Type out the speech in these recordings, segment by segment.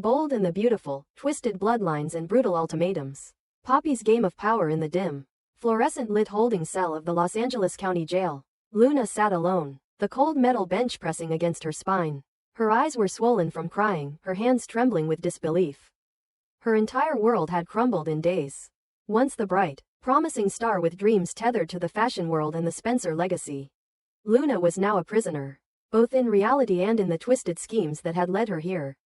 The bold and the beautiful, twisted bloodlines and brutal ultimatums. Poppy's game of power in the dim, fluorescent lit holding cell of the Los Angeles County Jail. Luna sat alone, the cold metal bench pressing against her spine. Her eyes were swollen from crying, her hands trembling with disbelief. Her entire world had crumbled in days. Once the bright, promising star with dreams tethered to the fashion world and the Spencer legacy. Luna was now a prisoner, both in reality and in the twisted schemes that had led her here.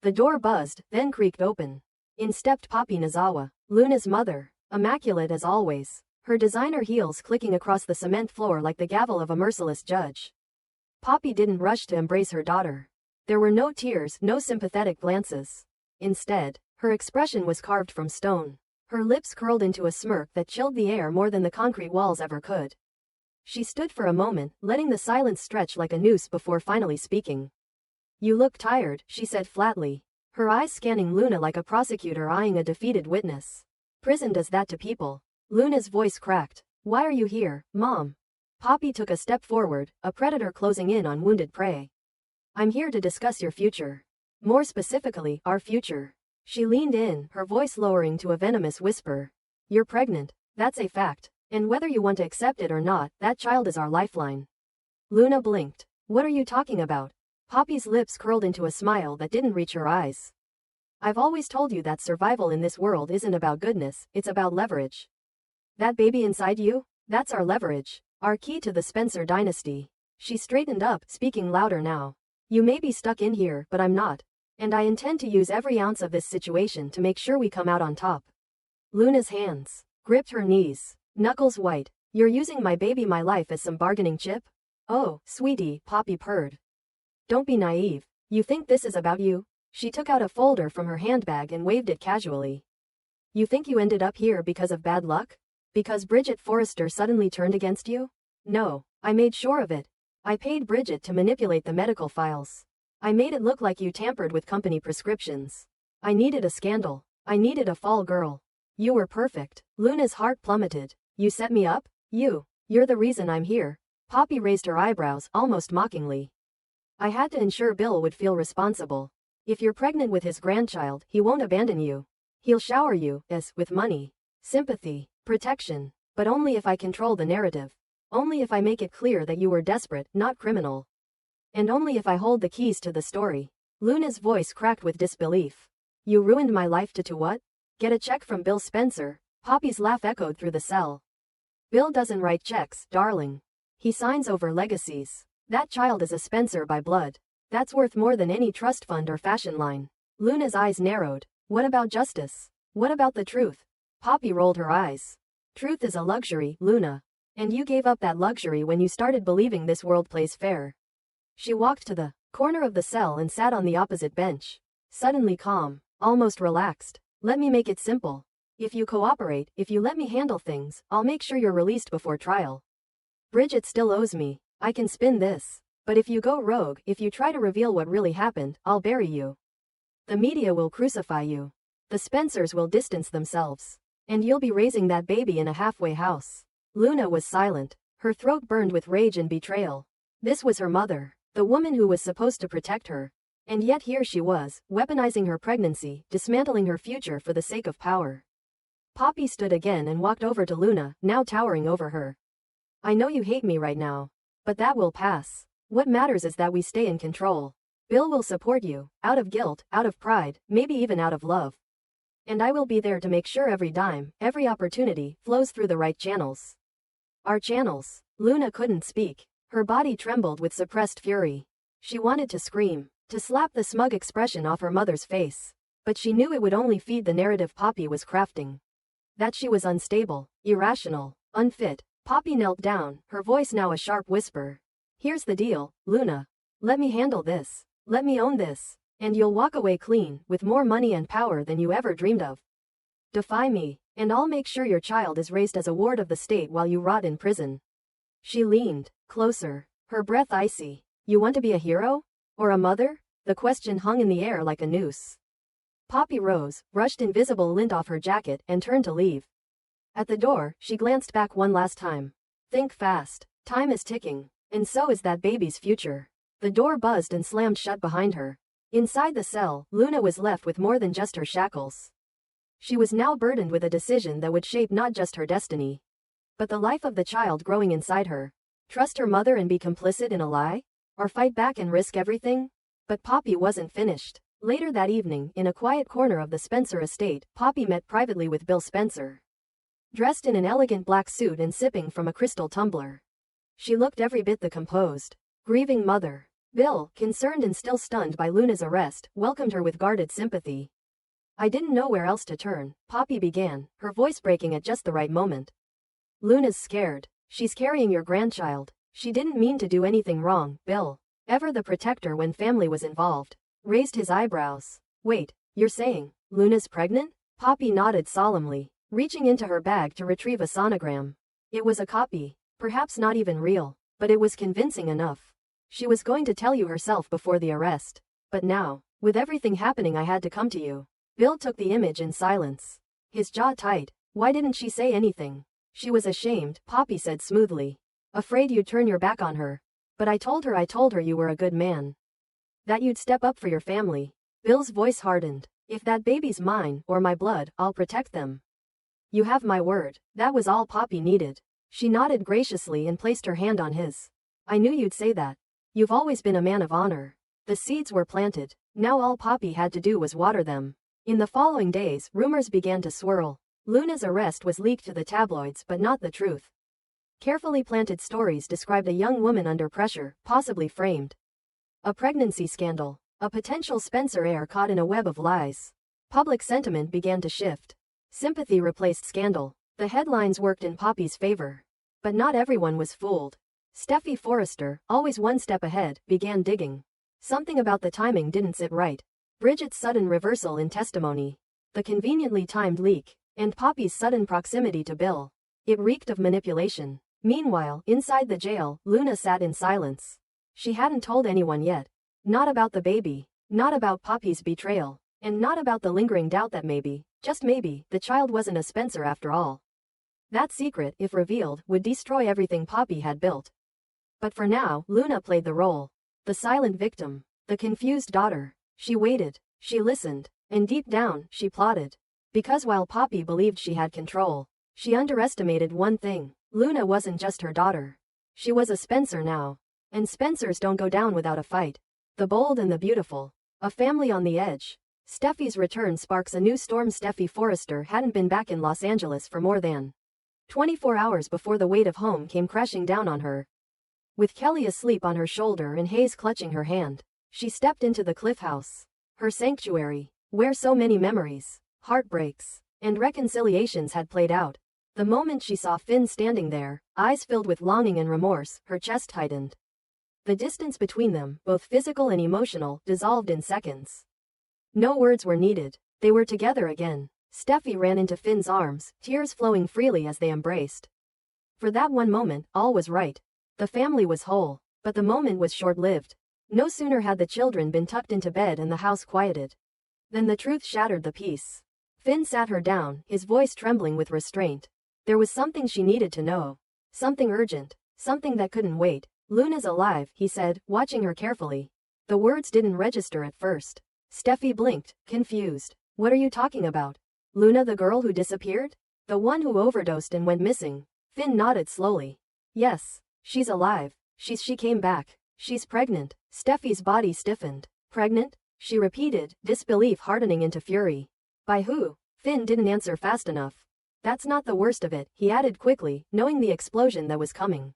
The door buzzed, then creaked open. In stepped Poppy Nozawa, Luna's mother, immaculate as always, her designer heels clicking across the cement floor like the gavel of a merciless judge. Poppy didn't rush to embrace her daughter. There were no tears, no sympathetic glances. Instead, her expression was carved from stone. Her lips curled into a smirk that chilled the air more than the concrete walls ever could. She stood for a moment, letting the silence stretch like a noose before finally speaking. "You look tired," she said flatly, her eyes scanning Luna like a prosecutor eyeing a defeated witness. "Prison does that to people." Luna's voice cracked. "Why are you here, Mom?" Poppy took a step forward, a predator closing in on wounded prey. "I'm here to discuss your future. More specifically, our future." She leaned in, her voice lowering to a venomous whisper. "You're pregnant. That's a fact. And whether you want to accept it or not, that child is our lifeline." Luna blinked. "What are you talking about?" Poppy's lips curled into a smile that didn't reach her eyes. "I've always told you that survival in this world isn't about goodness, it's about leverage. That baby inside you? That's our leverage. Our key to the Spencer dynasty." She straightened up, speaking louder now. "You may be stuck in here, but I'm not. And I intend to use every ounce of this situation to make sure we come out on top." Luna's hands gripped her knees, knuckles white. "You're using my baby, my life as some bargaining chip?" "Oh, sweetie," Poppy purred. "Don't be naive. You think this is about you?" She took out a folder from her handbag and waved it casually. "You think you ended up here because of bad luck? Because Bridget Forrester suddenly turned against you?" "No, I made sure of it. I paid Bridget to manipulate the medical files. I made it look like you tampered with company prescriptions. I needed a scandal. I needed a fall girl. You were perfect." Luna's heart plummeted. "You set me up? You're the reason I'm here." Poppy raised her eyebrows, almost mockingly. "I had to ensure Bill would feel responsible. If you're pregnant with his grandchild, he won't abandon you. He'll shower you, with money, sympathy, protection. But only if I control the narrative. Only if I make it clear that you were desperate, not criminal. And only if I hold the keys to the story." Luna's voice cracked with disbelief. "You ruined my life to what? Get a check from Bill Spencer?" Poppy's laugh echoed through the cell. "Bill doesn't write checks, darling. He signs over legacies. That child is a Spencer by blood. That's worth more than any trust fund or fashion line." Luna's eyes narrowed. "What about justice? What about the truth?" Poppy rolled her eyes. "Truth is a luxury, Luna. And you gave up that luxury when you started believing this world plays fair." She walked to the corner of the cell and sat on the opposite bench. Suddenly calm, almost relaxed. "Let me make it simple. If you cooperate, if you let me handle things, I'll make sure you're released before trial. Bridget still owes me. I can spin this. But if you go rogue, if you try to reveal what really happened, I'll bury you. The media will crucify you. The Spencers will distance themselves. And you'll be raising that baby in a halfway house." Luna was silent. Her throat burned with rage and betrayal. This was her mother, the woman who was supposed to protect her. And yet here she was, weaponizing her pregnancy, dismantling her future for the sake of power. Poppy stood again and walked over to Luna, now towering over her. "I know you hate me right now. But that will pass. What matters is that we stay in control. Bill will support you, out of guilt, out of pride, maybe even out of love. And I will be there to make sure every dime, every opportunity, flows through the right channels." "Our channels." Luna couldn't speak. Her body trembled with suppressed fury. She wanted to scream, to slap the smug expression off her mother's face. But she knew it would only feed the narrative Poppy was crafting. That she was unstable, irrational, unfit. Poppy knelt down, her voice now a sharp whisper. "Here's the deal, Luna. Let me handle this. Let me own this. And you'll walk away clean, with more money and power than you ever dreamed of. Defy me, and I'll make sure your child is raised as a ward of the state while you rot in prison." She leaned closer, her breath icy. "You want to be a hero? Or a mother?" The question hung in the air like a noose. Poppy rose, brushed invisible lint off her jacket, and turned to leave. At the door, she glanced back one last time. "Think fast. Time is ticking. And so is that baby's future." The door buzzed and slammed shut behind her. Inside the cell, Luna was left with more than just her shackles. She was now burdened with a decision that would shape not just her destiny, but the life of the child growing inside her. Trust her mother and be complicit in a lie? Or fight back and risk everything? But Poppy wasn't finished. Later that evening, in a quiet corner of the Spencer estate, Poppy met privately with Bill Spencer. Dressed in an elegant black suit and sipping from a crystal tumbler. She looked every bit the composed, grieving mother. Bill, concerned and still stunned by Luna's arrest, welcomed her with guarded sympathy. I didn't know where else to turn, Poppy began, her voice breaking at just the right moment. Luna's scared. She's carrying your grandchild. She didn't mean to do anything wrong, Bill, ever the protector when family was involved, raised his eyebrows. Wait, you're saying Luna's pregnant? Poppy nodded solemnly, reaching into her bag to retrieve a sonogram. It was a copy, perhaps not even real, but it was convincing enough. She was going to tell you herself before the arrest. But now, with everything happening, I had to come to you. Bill took the image in silence, his jaw tight. Why didn't she say anything? She was ashamed, Poppy said smoothly. Afraid you'd turn your back on her. But I told her you were a good man. That you'd step up for your family. Bill's voice hardened. If that baby's mine, or my blood, I'll protect them. You have my word. That was all Poppy needed. She nodded graciously and placed her hand on his. I knew you'd say that. You've always been a man of honor. The seeds were planted. Now all Poppy had to do was water them. In the following days, rumors began to swirl. Luna's arrest was leaked to the tabloids, but not the truth. Carefully planted stories described a young woman under pressure, possibly framed. A pregnancy scandal. A potential Spencer heir caught in a web of lies. Public sentiment began to shift. Sympathy replaced scandal. The headlines worked in Poppy's favor. But not everyone was fooled. Steffi Forrester, always one step ahead, began digging. Something about the timing didn't sit right. Bridget's sudden reversal in testimony. The conveniently timed leak. And Poppy's sudden proximity to Bill. It reeked of manipulation. Meanwhile, inside the jail, Luna sat in silence. She hadn't told anyone yet. Not about the baby. Not about Poppy's betrayal. And not about the lingering doubt that maybe, just maybe, the child wasn't a Spencer after all. That secret, if revealed, would destroy everything Poppy had built. But for now, Luna played the role. The silent victim. The confused daughter. She waited. She listened. And deep down, she plotted. Because while Poppy believed she had control, she underestimated one thing. Luna wasn't just her daughter. She was a Spencer now. And Spencers don't go down without a fight. The bold and the beautiful. A family on the edge. Steffi's return sparks a new storm. Steffi Forrester hadn't been back in Los Angeles for more than 24 hours before the weight of home came crashing down on her. With Kelly asleep on her shoulder and Hayes clutching her hand, she stepped into the Cliff House. Her sanctuary, where so many memories, heartbreaks, and reconciliations had played out. The moment she saw Finn standing there, eyes filled with longing and remorse, her chest tightened. The distance between them, both physical and emotional, dissolved in seconds. No words were needed. They were together again. Steffi ran into Finn's arms, tears flowing freely as they embraced. For that one moment, all was right. The family was whole. But the moment was short-lived. No sooner had the children been tucked into bed and the house quieted than the truth shattered the peace. Finn sat her down, his voice trembling with restraint. There was something she needed to know. Something urgent. Something that couldn't wait. Luna's alive, he said, watching her carefully. The words didn't register at first. Steffi blinked, confused. What are you talking about? Luna, the girl who disappeared? The one who overdosed and went missing? Finn nodded slowly. Yes. She's alive. She came back. She's pregnant. Steffi's body stiffened. Pregnant? She repeated, disbelief hardening into fury. By who? Finn didn't answer fast enough. That's not the worst of it, he added quickly, knowing the explosion that was coming.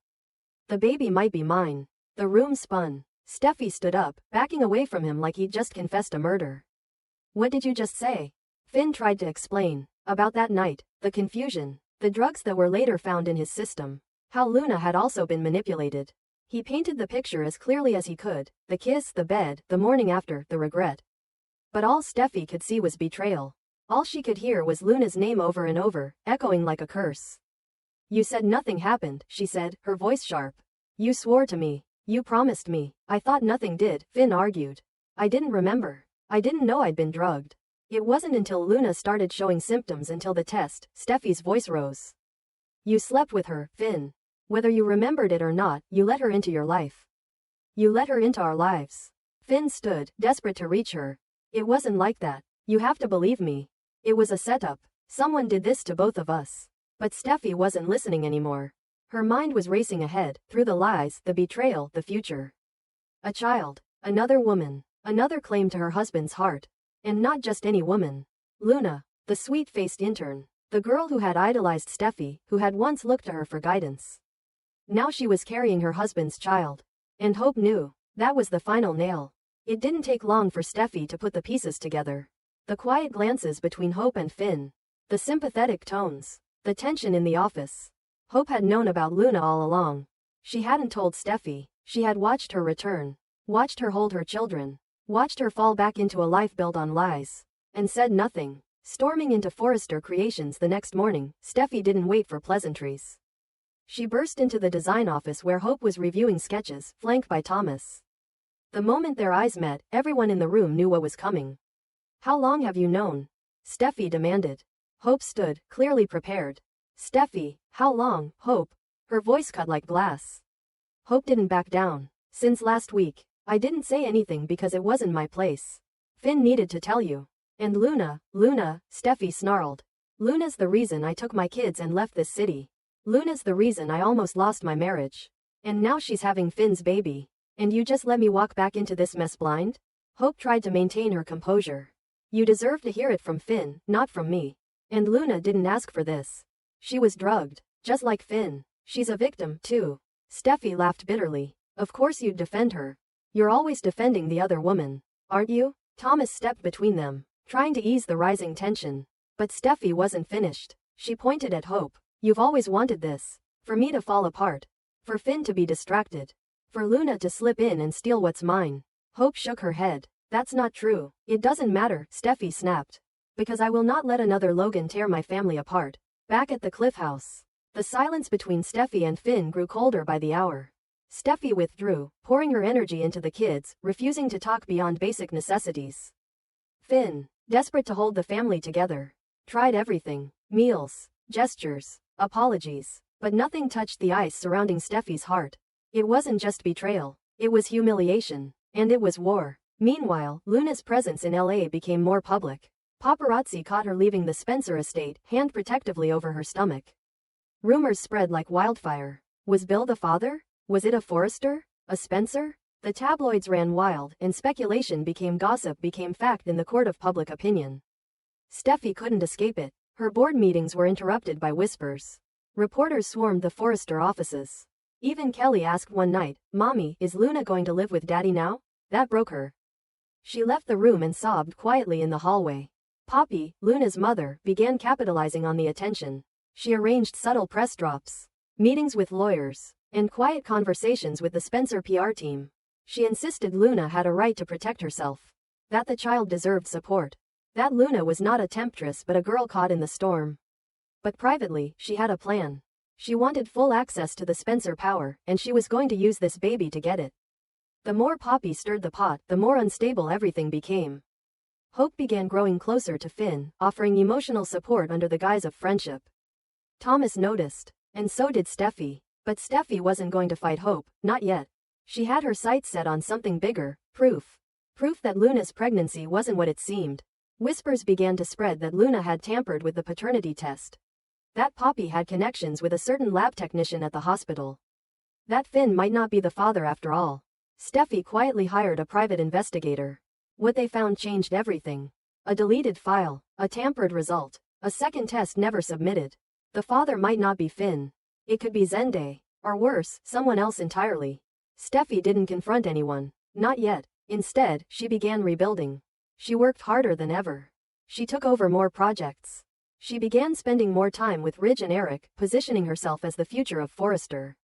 The baby might be mine. The room spun. Steffi stood up, backing away from him like he'd just confessed a murder. What did you just say? Finn tried to explain. About that night, the confusion, the drugs that were later found in his system. How Luna had also been manipulated. He painted the picture as clearly as he could, the kiss, the bed, the morning after, the regret. But all Steffi could see was betrayal. All she could hear was Luna's name over and over, echoing like a curse. You said nothing happened, she said, her voice sharp. You swore to me. You promised me. I thought nothing did, Finn argued. I didn't remember. I didn't know I'd been drugged. It wasn't until Luna started showing symptoms until the test, Steffi's voice rose. You slept with her, Finn. Whether you remembered it or not, you let her into your life. You let her into our lives. Finn stood, desperate to reach her. It wasn't like that. You have to believe me. It was a setup. Someone did this to both of us. But Steffi wasn't listening anymore. Her mind was racing ahead, through the lies, the betrayal, the future. A child. Another woman. Another claim to her husband's heart. And not just any woman. Luna, the sweet-faced intern. The girl who had idolized Steffi, who had once looked to her for guidance. Now she was carrying her husband's child. And Hope knew. That was the final nail. It didn't take long for Steffi to put the pieces together. The quiet glances between Hope and Finn. The sympathetic tones. The tension in the office. Hope had known about Luna all along. She hadn't told Steffi. She had watched her return. Watched her hold her children. Watched her fall back into a life built on lies. And said nothing. Storming into Forrester Creations the next morning, Steffi didn't wait for pleasantries. She burst into the design office where Hope was reviewing sketches, flanked by Thomas. The moment their eyes met, everyone in the room knew what was coming. How long have you known? Steffi demanded. Hope stood, clearly prepared. Steffi, how long, Hope? Her voice cut like glass. Hope didn't back down. Since last week. I didn't say anything because it wasn't my place. Finn needed to tell you. And Luna, Steffi snarled. Luna's the reason I took my kids and left this city. Luna's the reason I almost lost my marriage. And now she's having Finn's baby. And you just let me walk back into this mess blind? Hope tried to maintain her composure. You deserve to hear it from Finn, not from me. And Luna didn't ask for this. She was drugged. Just like Finn. She's a victim, too. Steffi laughed bitterly. Of course you'd defend her. You're always defending the other woman. Aren't you? Thomas stepped between them, trying to ease the rising tension. But Steffi wasn't finished. She pointed at Hope. You've always wanted this. For me to fall apart. For Finn to be distracted. For Luna to slip in and steal what's mine. Hope shook her head. That's not true. It doesn't matter, Steffi snapped. Because I will not let another Logan tear my family apart. Back at the Cliff House. The silence between Steffi and Finn grew colder by the hour. Steffi withdrew, pouring her energy into the kids, refusing to talk beyond basic necessities. Finn, desperate to hold the family together, tried everything. Meals, gestures, apologies. But nothing touched the ice surrounding Steffi's heart. It wasn't just betrayal. It was humiliation. And it was war. Meanwhile, Luna's presence in LA became more public. Paparazzi caught her leaving the Spencer estate, hand protectively over her stomach. Rumors spread like wildfire. Was Bill the father? Was it a Forrester? A Spencer? The tabloids ran wild, and speculation became gossip became fact in the court of public opinion. Steffi couldn't escape it. Her board meetings were interrupted by whispers. Reporters swarmed the Forrester offices. Even Kelly asked one night, Mommy, is Luna going to live with Daddy now? That broke her. She left the room and sobbed quietly in the hallway. Poppy, Luna's mother, began capitalizing on the attention. She arranged subtle press drops, meetings with lawyers, and quiet conversations with the Spencer PR team. She insisted Luna had a right to protect herself. That the child deserved support. That Luna was not a temptress but a girl caught in the storm. But privately, she had a plan. She wanted full access to the Spencer power, and she was going to use this baby to get it. The more Poppy stirred the pot, the more unstable everything became. Hope began growing closer to Finn, offering emotional support under the guise of friendship. Thomas noticed. And so did Steffi. But Steffi wasn't going to fight Hope, not yet. She had her sights set on something bigger, proof. Proof that Luna's pregnancy wasn't what it seemed. Whispers began to spread that Luna had tampered with the paternity test. That Poppy had connections with a certain lab technician at the hospital. That Finn might not be the father after all. Steffi quietly hired a private investigator. What they found changed everything. A deleted file, a tampered result, a second test never submitted. The father might not be Finn. It could be Zende, or worse, someone else entirely. Steffi didn't confront anyone. Not yet. Instead, she began rebuilding. She worked harder than ever. She took over more projects. She began spending more time with Ridge and Eric, positioning herself as the future of Forrester.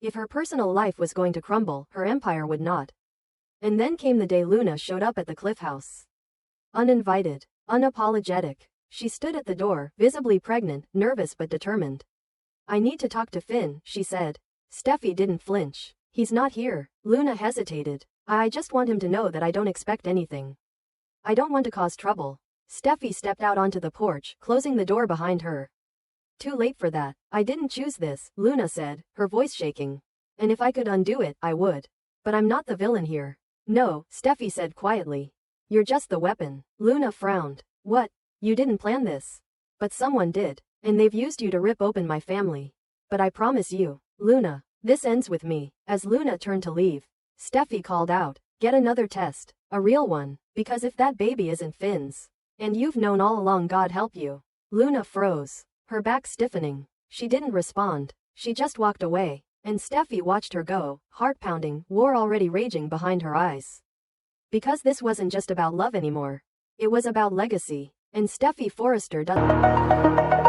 If her personal life was going to crumble, her empire would not. And then came the day Luna showed up at the Cliff House. Uninvited, unapologetic. She stood at the door, visibly pregnant, nervous but determined. I need to talk to Finn, she said. Steffi didn't flinch. He's not here. Luna hesitated. I just want him to know that I don't expect anything. I don't want to cause trouble. Steffi stepped out onto the porch, closing the door behind her. Too late for that. I didn't choose this, Luna said, her voice shaking. And if I could undo it, I would. But I'm not the villain here. No, Steffi said quietly. You're just the weapon. Luna frowned. What? You didn't plan this. But someone did. And they've used you to rip open my family. But I promise you, Luna, this ends with me. As Luna turned to leave, Steffi called out, get another test. A real one. Because if that baby isn't Finn's, and you've known all along, God help you. Luna froze, her back stiffening. She didn't respond. She just walked away, and Steffi watched her go, heart pounding, war already raging behind her eyes. Because this wasn't just about love anymore. It was about legacy, and Steffi Forrester doesn't